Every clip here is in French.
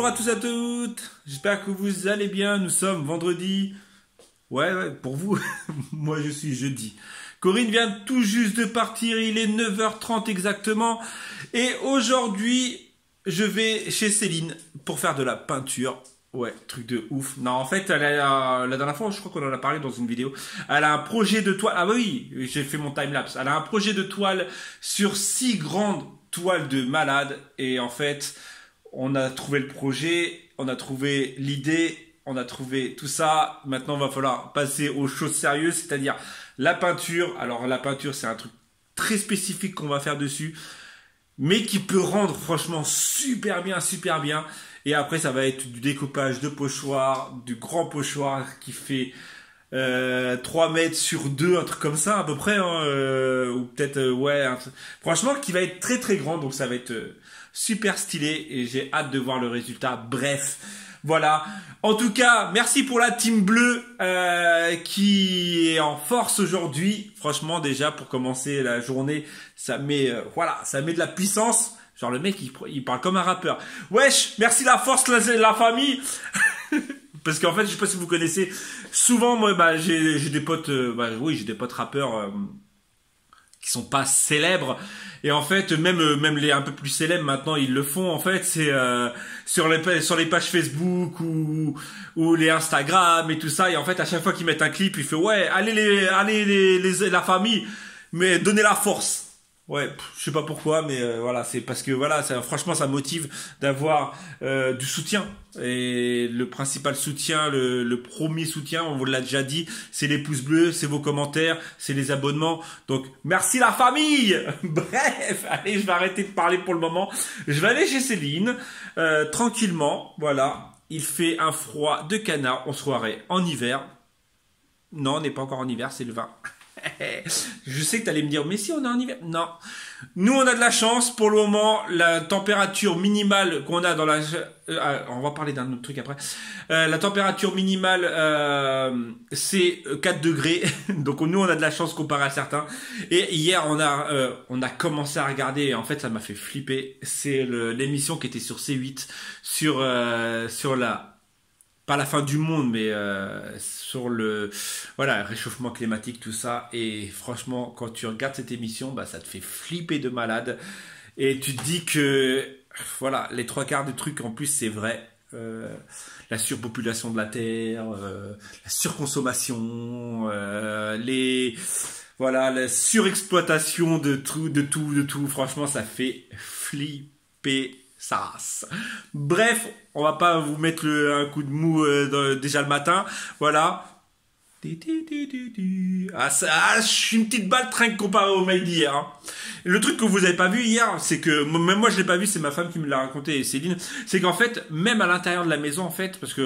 Bonjour à tous et à toutes, j'espère que vous allez bien, nous sommes vendredi, ouais, pour vous, moi je suis jeudi. Corinne vient tout juste de partir, il est 9h30 exactement, et aujourd'hui, je vais chez Céline pour faire de la peinture. Ouais, truc de ouf. Non, en fait, la dernière fois, je crois qu'on en a parlé dans une vidéo, elle a un projet de toile, ah bah oui, j'ai fait mon timelapse, elle a un projet de toile sur 6 grandes toiles de malade, et en fait... On a trouvé le projet, on a trouvé l'idée, on a trouvé tout ça. Maintenant, il va falloir passer aux choses sérieuses, c'est-à-dire la peinture. Alors, la peinture, c'est un truc très spécifique qu'on va faire dessus, mais qui peut rendre franchement super bien, super bien. Et après, ça va être du découpage de pochoir, du grand pochoir qui fait 3 mètres sur 2, un truc comme ça à peu près, hein, ou peut-être, ouais, franchement, qui va être très très grand, donc ça va être... super stylé et j'ai hâte de voir le résultat. Bref, voilà. En tout cas, merci pour la team bleue qui est en force aujourd'hui. Franchement, déjà pour commencer la journée, ça met voilà, ça met de la puissance. Genre le mec, il parle comme un rappeur. Wesh, merci la force, la famille. Parce qu'en fait, je sais pas si vous connaissez. Souvent, moi, bah, j'ai des potes, oui, j'ai des potes rappeurs qui sont pas célèbres. Et en fait, même les un peu plus célèbres maintenant, ils le font. En fait, c'est sur les pages Facebook ou les Instagram et tout ça. Et en fait, à chaque fois qu'ils mettent un clip, il fait ouais, allez la famille, mais donnez la force. Ouais, je sais pas pourquoi, mais voilà, c'est parce que voilà, franchement, ça motive d'avoir du soutien. Et le principal soutien, le premier soutien, on vous l'a déjà dit, c'est les pouces bleus, c'est vos commentaires, c'est les abonnements. Donc, merci la famille. Bref, allez, je vais arrêter de parler pour le moment. Je vais aller chez Céline, tranquillement. Voilà, il fait un froid de canard. On se croirait en hiver. Non, on n'est pas encore en hiver, c'est le 20. Je sais que tu allais me dire, mais si on est en hiver. Non. Nous, on a de la chance. Pour le moment, la température minimale qu'on a dans la... on va parler d'un autre truc après. La température minimale, c'est 4 degrés. Donc, nous, on a de la chance comparé à certains. Et hier, on a commencé à regarder. Et en fait, ça m'a fait flipper. C'est l'émission qui était sur C8. Sur la... Pas la fin du monde, mais sur le réchauffement climatique, tout ça. Et franchement, quand tu regardes cette émission, bah, ça te fait flipper de malade. Et tu te dis que, voilà, les 3/4 des trucs, en plus, c'est vrai. La surpopulation de la Terre, la surconsommation, la surexploitation de tout. Franchement, ça fait flipper. Bref, on va pas vous mettre un coup de mou déjà le matin. Voilà. Je suis une petite balle trinque comparé au mail d'hier. Hein. Le truc que vous avez pas vu hier, c'est que même moi je l'ai pas vu, c'est ma femme qui me l'a raconté et Céline. C'est qu'en fait, même à l'intérieur de la maison, en fait, parce que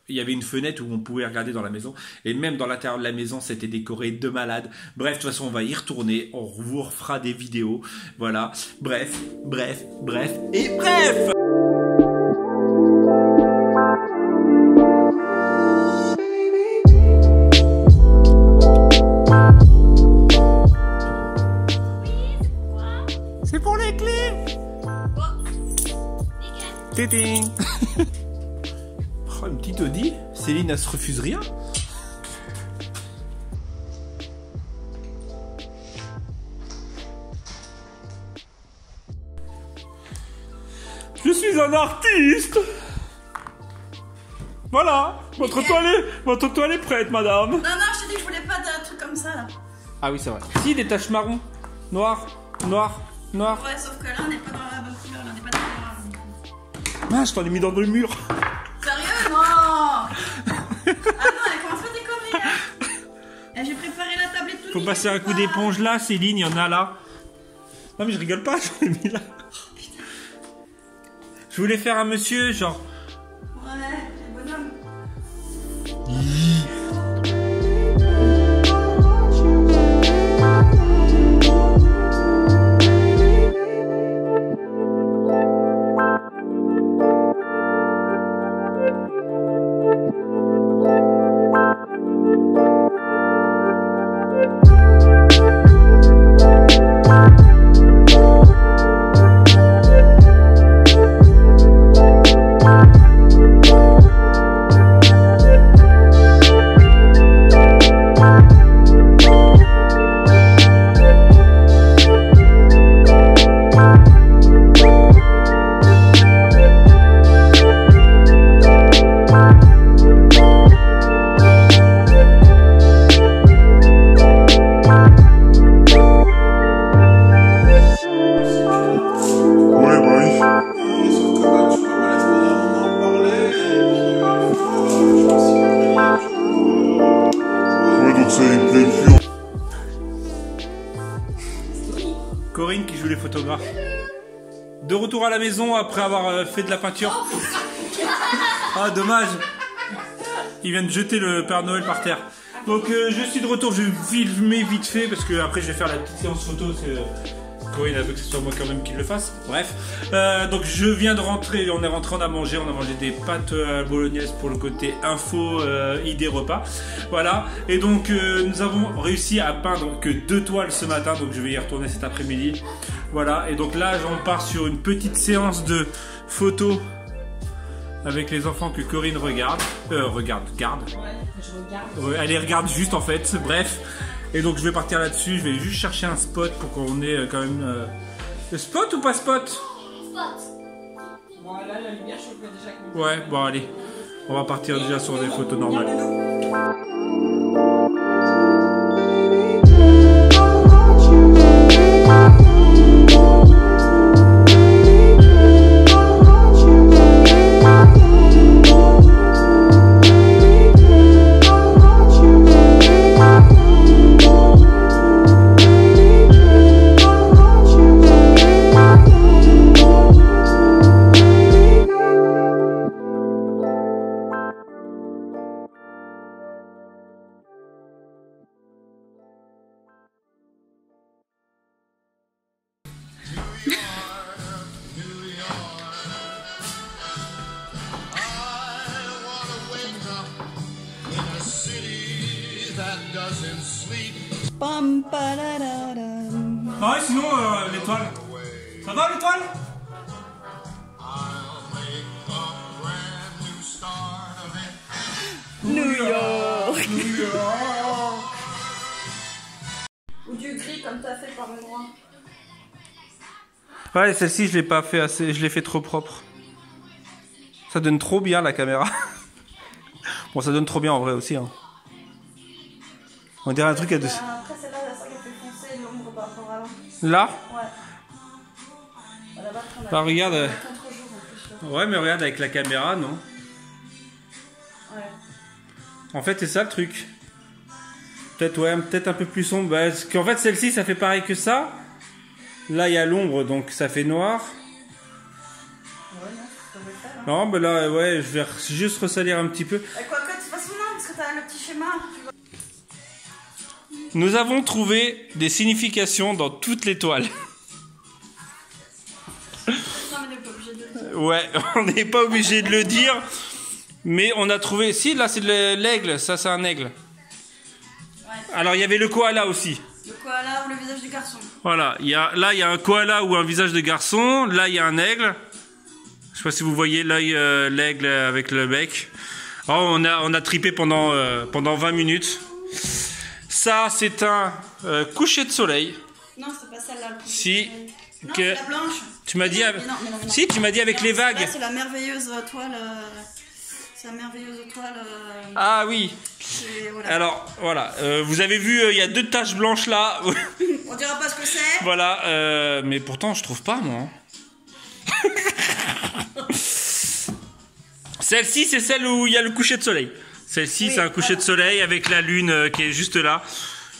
il y avait une fenêtre où on pouvait regarder dans la maison, et même dans l'intérieur de la maison, c'était décoré de malade. Bref, de toute façon, on va y retourner, on vous refera des vidéos, voilà. Bref. C'est pour les clés. Téting. Oh, une petite Audi. Céline, elle se refuse rien. Je suis un artiste. Voilà. Votre toile est prête, madame. Non, je t'ai dit que je voulais pas d'un truc comme ça, là. Ah oui, c'est vrai. Si, des taches marron. Noir. Ouais, sauf que là, on n'est pas dans la bonne couleur, là, on n'est pas dans la... Ah, je t'en ai mis dans le mur. Sérieux? Non. Ah non, elle commence pas à décorer, là. J'ai préparé la table et tout. Faut passer un coup d'éponge là, Céline, il y en a là. Non mais je rigole pas, j'en ai mis là. Je voulais faire un monsieur, genre... Ouais, bonhomme. tous les photographes. De retour à la maison après avoir fait de la peinture. Ah, dommage. Ils viennent de jeter le Père Noël par terre. Donc je suis de retour, je vais filmer vite fait parce que après je vais faire la petite séance photo. Corinne a veut que ce soit moi quand même qui le fasse. Bref, donc je viens de rentrer, on est rentré, on a mangé des pâtes bolognaises pour le côté info, idée repas. Voilà, et donc nous avons réussi à peindre que 2 toiles ce matin, donc je vais y retourner cet après-midi. Voilà, et donc là on part sur une petite séance de photos avec les enfants que Corinne garde. Ouais, je regarde. Ouais, elle les regarde juste en fait, bref. Et donc je vais partir là-dessus, je vais juste chercher un spot pour qu'on ait quand même... Spot ou pas spot? Spot. Bon là la lumière je vois déjà que... Ouais, bon allez. On va partir déjà sur des photos normales. Pam, parararam. Ah ouais, sinon l'étoile. Ça va l'étoile? New York. Ou du gris comme t'as fait par le noir. Ouais, celle-ci je l'ai pas fait assez, je l'ai fait trop propre. Ça donne trop bien la caméra. Bon, ça donne trop bien en vrai aussi. Hein. On dirait un truc à deux. Après c'est là ça qui a fait foncer l'ombre par rapport à l'avant. Là? Ouais. Là-bas, on a Bah regarde. contre-jour en plus. Là. Ouais, mais regarde avec la caméra, non? Ouais. En fait, c'est ça le truc. Peut-être ouais, peut-être un peu plus sombre. Bah, parce qu'en fait, celle-ci, ça fait pareil que ça. Là, il y a l'ombre, donc ça fait noir. Ouais, non, ça devrait faire. Hein. Non, bah là, ouais, je vais juste ressalir un petit peu. Quoique, de toute façon, non, parce que t'as le petit schéma. Tu vois. Nous avons trouvé des significations dans toutes les toiles. Non, mais on n'est pas obligé de le dire. Ouais, on n'est pas obligé de le dire. Mais on a trouvé... Si, là, c'est de l'aigle. Ça, c'est un aigle. Ouais. Alors, il y avait le koala aussi. Le koala ou le visage du garçon. Voilà, là il y a un koala ou un visage de garçon, là il y a un aigle. Je sais pas si vous voyez l'œil, l'aigle avec le bec. Oh, on a tripé pendant 20 minutes. Ça c'est un coucher de soleil. Non, c'est pas celle-là. Si. Non, Que... c'est la blanche. Tu m'as dit... Mais non. Si, tu m'as dit avec les vagues. Là, c'est la merveilleuse toile. C'est la merveilleuse toile. Ah oui. Voilà. Alors, voilà. Vous avez vu, il y a 2 taches blanches là. On dira pas ce que c'est. Voilà. Mais pourtant, je trouve pas, moi. Celle-ci, c'est celle où il y a le coucher de soleil. Celle-ci, oui, c'est un coucher de soleil avec la lune qui est juste là.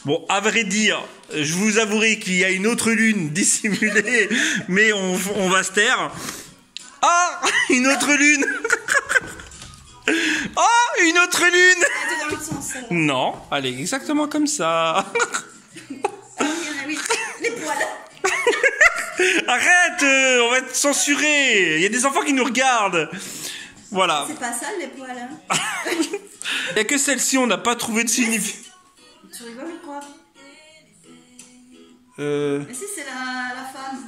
Bon, à vrai dire, je vous avouerai qu'il y a une autre lune dissimulée, mais on va se taire. Ah, une autre lune. Oh, une autre lune. Elle était dans l'autre sens. Non, elle est exactement comme ça. Oui, les poils. Arrête, on va être censuré. Il y a des enfants qui nous regardent. Voilà. C'est pas ça les poils. Hein. Il n'y a que celle-ci, on n'a pas trouvé de signification. Tu rigoles ou quoi? Mais si, c'est la femme.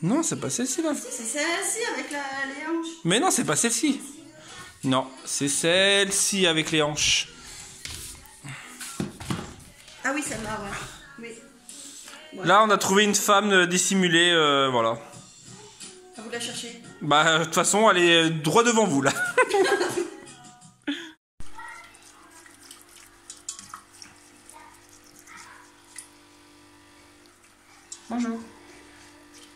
Non, c'est pas celle-ci là. Si, c'est celle-ci avec les hanches. Mais non, c'est pas celle-ci. Non, c'est celle-ci avec les hanches. Ah oui, celle-là, ouais. Oui. Ouais. Là, on a trouvé une femme dissimulée, voilà. Ah, vous la cherchez? Bah, de toute façon, elle est droit devant vous, là. Bonjour.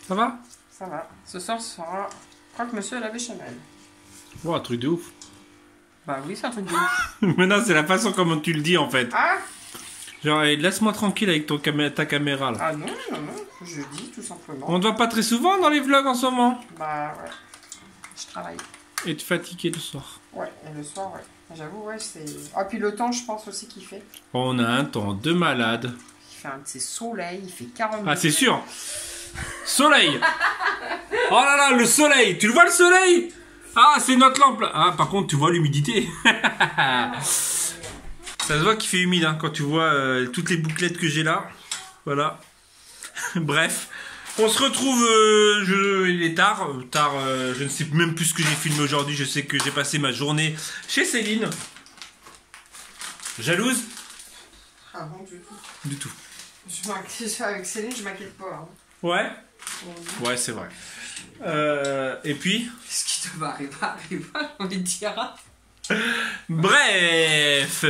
Ça va? Ça va. Ce soir, ce sera croque-monsieur à la béchamel. Bon, un truc de ouf. Bah oui, c'est un truc de ouf. Mais non, c'est la façon comment tu le dis, en fait. Ah Genre, laisse-moi tranquille avec ta caméra là. Ah non, non, non, je dis tout simplement. On ne te voit pas très souvent dans les vlogs en ce moment. Bah ouais, je travaille. Et te fatiguer le soir. Ouais, et le soir, ouais. J'avoue, ouais, c'est... Ah, puis le temps, je pense aussi qu'il fait. On a un temps de malade. Il fait un de ces soleils, il fait 40 Ah, c'est sûr. Soleil. Oh là là, le soleil. Tu le vois le soleil? Ah, c'est notre lampe là. Ah, par contre, tu vois l'humidité. Ça se voit qu'il fait humide hein, quand tu vois toutes les bouclettes que j'ai là. Voilà. Bref. On se retrouve, il est tard, je ne sais même plus ce que j'ai filmé aujourd'hui, je sais que j'ai passé ma journée chez Céline. Jalouse? Ah bon, du tout. Du tout. Avec Céline, je m'inquiète pas. Hein. Ouais? Ouais, c'est vrai. Et puis? Ce qui te va arriver, j'ai envie de dire. Bref.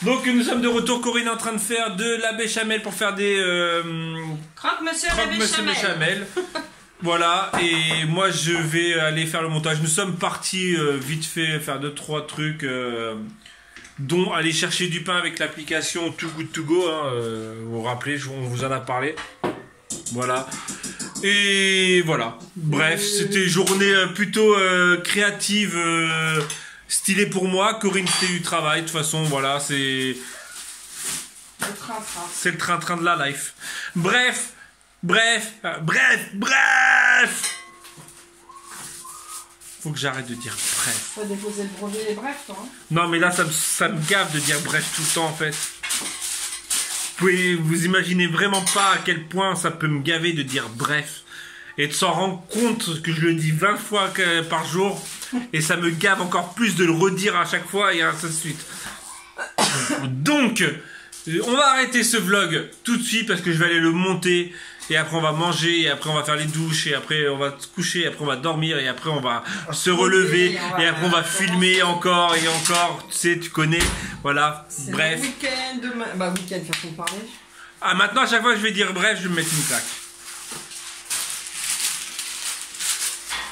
Donc nous sommes de retour, Corinne est en train de faire de la béchamel pour faire des... Croque-monsieur la Croque-monsieur béchamel. Voilà, et moi je vais aller faire le montage. Nous sommes partis vite fait faire 2-3 trucs, dont aller chercher du pain avec l'application Too Good To Go. Hein, vous vous rappelez, on vous en a parlé. Voilà. Et voilà. Bref, c'était une journée plutôt créative, stylée pour moi. Corinne c'était du travail. De toute façon, voilà, c'est... Le train-train. C'est le train-train de la life. Bref. Faut que j'arrête de dire bref. Faut déposer le brevet des brefs, toi. Hein. Non, mais là, ça me gave de dire bref tout le temps, en fait. Vous imaginez vraiment pas à quel point ça peut me gaver de dire bref. Et de s'en rendre compte que je le dis 20 fois par jour. Et ça me gave encore plus de le redire à chaque fois et ainsi de suite. Donc... on va arrêter ce vlog tout de suite parce que je vais aller le monter et après on va manger et après on va faire les douches et après on va se coucher et après on va dormir et après on va se relever et après on va filmer encore et encore, tu sais, tu connais, voilà, bref. Le week-end demain. Bah week-end, façon de parler. Ah maintenant à chaque fois que je vais dire bref, je vais me mettre une claque.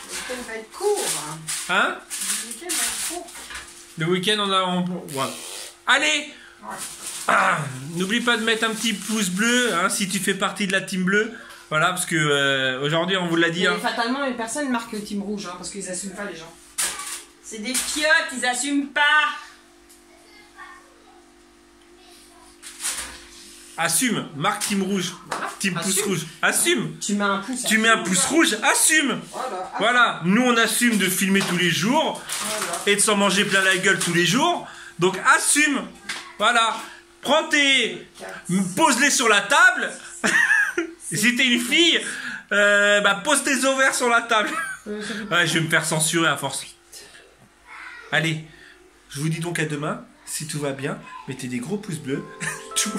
Le week-end va être court. Hein? Le week-end va être court. Le week-end ouais. Allez! Ouais. Ah, n'oublie pas de mettre un petit pouce bleu hein, si tu fais partie de la team bleue. Voilà, parce que aujourd'hui, on vous l'a dit. Mais hein. fatalement, les personnes marquent le team rouge hein, parce qu'ils assument pas les gens. C'est des fiottes, ils assument pas. Assume, marque team rouge. Voilà. Team pouce Assume. rouge. Assume. Tu mets un pouce. Tu mets un pouce rouge, assume. Voilà. Voilà, nous on assume de filmer tous les jours Voilà. et de s'en manger plein la gueule tous les jours. Donc assume. Voilà. Prends pose-les sur la table. Si t'es une fille, pose tes ovaires sur la table. Ouais, je vais me faire censurer à force. Allez, je vous dis donc à demain. Si tout va bien, mettez des gros pouces bleus. Tout.